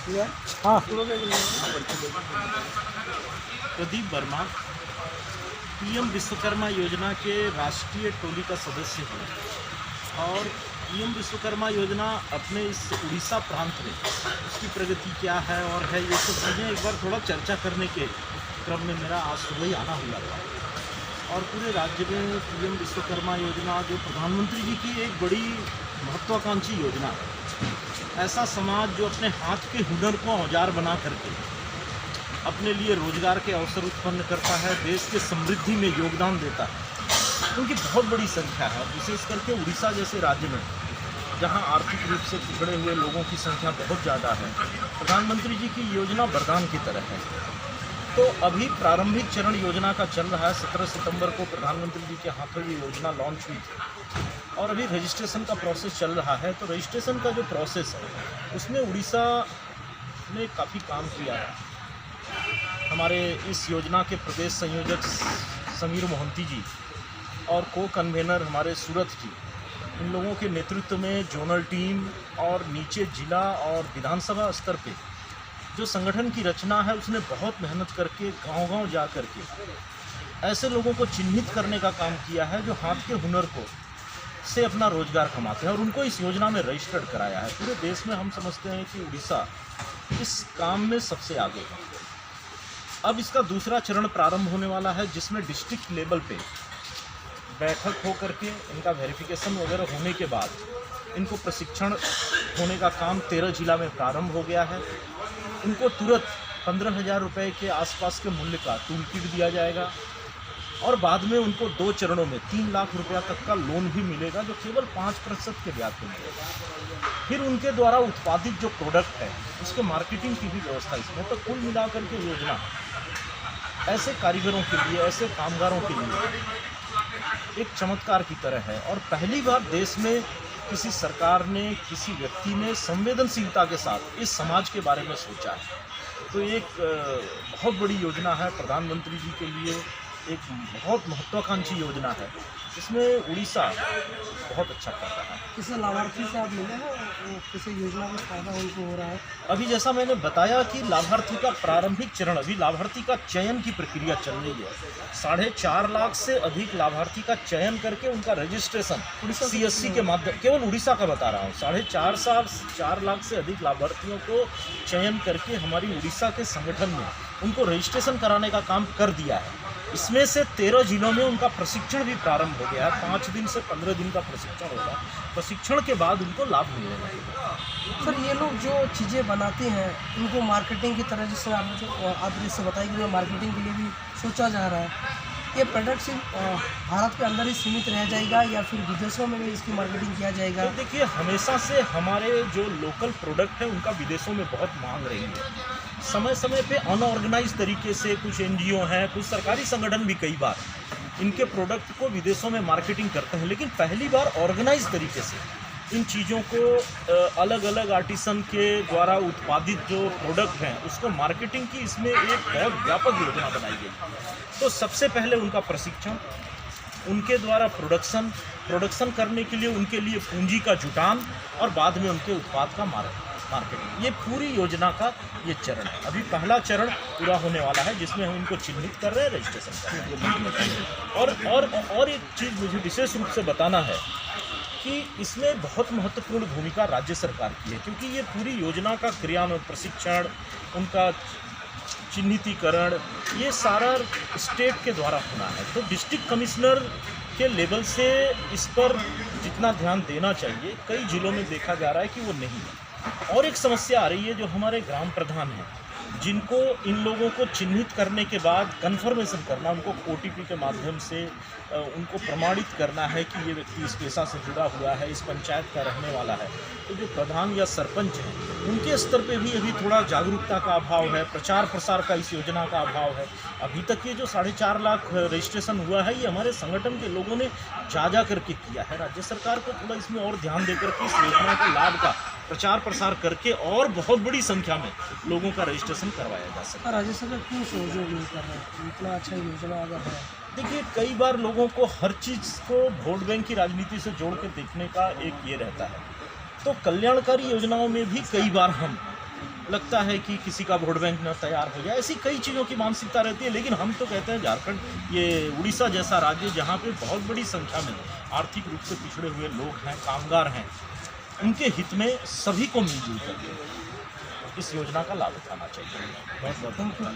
हाँ। प्रदीप वर्मा पीएम विश्वकर्मा योजना के राष्ट्रीय टोली का सदस्य हूँ और पीएम विश्वकर्मा योजना अपने इस उड़ीसा प्रांत में उसकी प्रगति क्या है और है ये सब चीज़ें एक बार थोड़ा चर्चा करने के क्रम में मेरा आज सुबह ही आना हुआ था। और पूरे राज्य में पीएम विश्वकर्मा योजना जो प्रधानमंत्री जी की एक बड़ी महत्वाकांक्षी योजना है, ऐसा समाज जो अपने हाथ के हुनर को औजार बना करके अपने लिए रोजगार के अवसर उत्पन्न करता है, देश के समृद्धि में योगदान देता है, उनकी बहुत बड़ी संख्या है। विशेष करके उड़ीसा जैसे राज्य में जहां आर्थिक रूप से पिछड़े हुए लोगों की संख्या बहुत ज़्यादा है, प्रधानमंत्री जी की योजना वरदान की तरह है। तो अभी प्रारंभिक चरण योजना का चल रहा है। 17 सितंबर को प्रधानमंत्री जी के हाथों ये योजना लॉन्च हुई थी और अभी रजिस्ट्रेशन का प्रोसेस चल रहा है। तो रजिस्ट्रेशन का जो प्रोसेस है उसमें उड़ीसा ने काफ़ी काम किया है। हमारे इस योजना के प्रदेश संयोजक समीर मोहंती जी और को कन्वेनर हमारे सूरत जी, इन लोगों के नेतृत्व में जोनल टीम और नीचे जिला और विधानसभा स्तर पे जो संगठन की रचना है उसने बहुत मेहनत करके गांव-गांव जा करके ऐसे लोगों को चिन्हित करने का काम किया है जो हाथ के हुनर को से अपना रोजगार कमाते हैं और उनको इस योजना में रजिस्टर्ड कराया है। पूरे देश में हम समझते हैं कि उड़ीसा इस काम में सबसे आगे है। अब इसका दूसरा चरण प्रारंभ होने वाला है जिसमें डिस्ट्रिक्ट लेवल पे बैठक हो करके इनका वेरिफिकेशन वगैरह होने के बाद इनको प्रशिक्षण होने का काम 13 जिला में प्रारंभ हो गया है। उनको तुरंत 15,000 रुपये के आसपास के मूल्य का टूल किट दिया जाएगा और बाद में उनको 2 चरणों में 3 लाख रुपया तक का लोन भी मिलेगा जो केवल 5% के ब्याज पर मिलेगा। फिर उनके द्वारा उत्पादित जो प्रोडक्ट है उसके मार्केटिंग की भी व्यवस्था इसमें। तो कुल मिलाकर के योजना ऐसे कारीगरों के लिए, ऐसे कामगारों के लिए एक चमत्कार की तरह है और पहली बार देश में किसी सरकार ने, किसी व्यक्ति ने संवेदनशीलता के साथ इस समाज के बारे में सोचा है। तो एक बहुत बड़ी योजना है, प्रधानमंत्री जी के लिए एक बहुत महत्वाकांक्षी योजना है। इसमें उड़ीसा बहुत अच्छा कर रहा है। किसी लाभार्थी से आप मिले हैं, किसी योजना का फायदा उनको हो रहा है? अभी जैसा मैंने बताया कि लाभार्थी का प्रारंभिक चरण, अभी लाभार्थी का चयन की प्रक्रिया चल रही है। 4.5 लाख से अधिक लाभार्थी का चयन करके उनका रजिस्ट्रेशन CSC के माध्यम, केवल उड़ीसा का बता रहा हूँ, 4.5 लाख से अधिक लाभार्थियों को चयन करके हमारी उड़ीसा के संगठन में उनको रजिस्ट्रेशन कराने का काम कर दिया है। इसमें से 13 जिलों में उनका प्रशिक्षण भी प्रारंभ हो गया है। 5 दिन से 15 दिन का प्रशिक्षण होगा। प्रशिक्षण के बाद उनको लाभ मिलने लगेगा। सर, ये लोग जो चीज़ें बनाते हैं उनको मार्केटिंग की तरह, जिससे आप जैसे बताइए कि मार्केटिंग के लिए भी सोचा जा रहा है, ये प्रोडक्ट सिर्फ भारत के अंदर ही सीमित रह जाएगा या फिर विदेशों में भी इसकी मार्केटिंग किया जाएगा? तो देखिए, हमेशा से हमारे जो लोकल प्रोडक्ट है उनका विदेशों में बहुत मांग रही है। समय समय पे अनऑर्गेनाइज तरीके से कुछ NGO हैं, कुछ सरकारी संगठन भी कई बार इनके प्रोडक्ट को विदेशों में मार्केटिंग करते हैं, लेकिन पहली बार ऑर्गेनाइज तरीके से इन चीज़ों को अलग अलग आर्टिसन के द्वारा उत्पादित जो प्रोडक्ट हैं उसको मार्केटिंग की इसमें एक बहुत व्यापक योजना बनाई गई। तो सबसे पहले उनका प्रशिक्षण, उनके द्वारा प्रोडक्शन करने के लिए उनके लिए पूंजी का जुटान और बाद में उनके उत्पाद का मार्केटिंग, ये पूरी योजना का ये चरण है। अभी पहला चरण पूरा होने वाला है जिसमें हम इनको चिन्हित कर रहे हैं, रजिस्ट्रेशन कर रहे हैं। और एक चीज़ मुझे विशेष रूप से बताना है कि इसमें बहुत महत्वपूर्ण भूमिका राज्य सरकार की है, क्योंकि ये पूरी योजना का क्रियान्वयन, प्रशिक्षण, उनका चिन्हितीकरण, ये सारा स्टेट के द्वारा होना है। तो डिस्ट्रिक्ट कमिश्नर के लेवल से इस पर जितना ध्यान देना चाहिए कई जिलों में देखा जा रहा है कि वो नहीं है। और एक समस्या आ रही है जो हमारे ग्राम प्रधान हैं, जिनको इन लोगों को चिन्हित करने के बाद कन्फर्मेशन करना, उनको OTP के माध्यम से उनको प्रमाणित करना है कि ये व्यक्ति इस पेशा से जुड़ा हुआ है, इस पंचायत का रहने वाला है। तो जो प्रधान या सरपंच हैं उनके स्तर पे भी अभी थोड़ा जागरूकता का अभाव है, प्रचार प्रसार का इस योजना का अभाव है। अभी तक ये जो 4.5 लाख रजिस्ट्रेशन हुआ है ये हमारे संगठन के लोगों ने जा करके किया है। राज्य सरकार को थोड़ा इसमें और ध्यान देकर के इस योजना के लाभ का प्रचार प्रसार करके और बहुत बड़ी संख्या में लोगों का रजिस्ट्रेशन करवाया जा सकता है। राज्य सरकार क्यों सहयोग नहीं कर रहा है? इतना अच्छा योजना अगर है, देखिए, कई बार लोगों को हर चीज़ को वोट बैंक की राजनीति से जोड़ के देखने का एक ये रहता है। तो कल्याणकारी योजनाओं में भी कई बार हम लगता है कि किसी का वोट बैंक न तैयार हो जाए, ऐसी कई चीज़ों की मानसिकता रहती है। लेकिन हम तो कहते हैं झारखंड, ये उड़ीसा जैसा राज्य जहाँ पे बहुत बड़ी संख्या में आर्थिक रूप से पिछड़े हुए लोग हैं, कामगार हैं, उनके हित में सभी को मिलजुल कर इस योजना का लाभ उठाना चाहिए। बहुत बहुत धन्यवाद।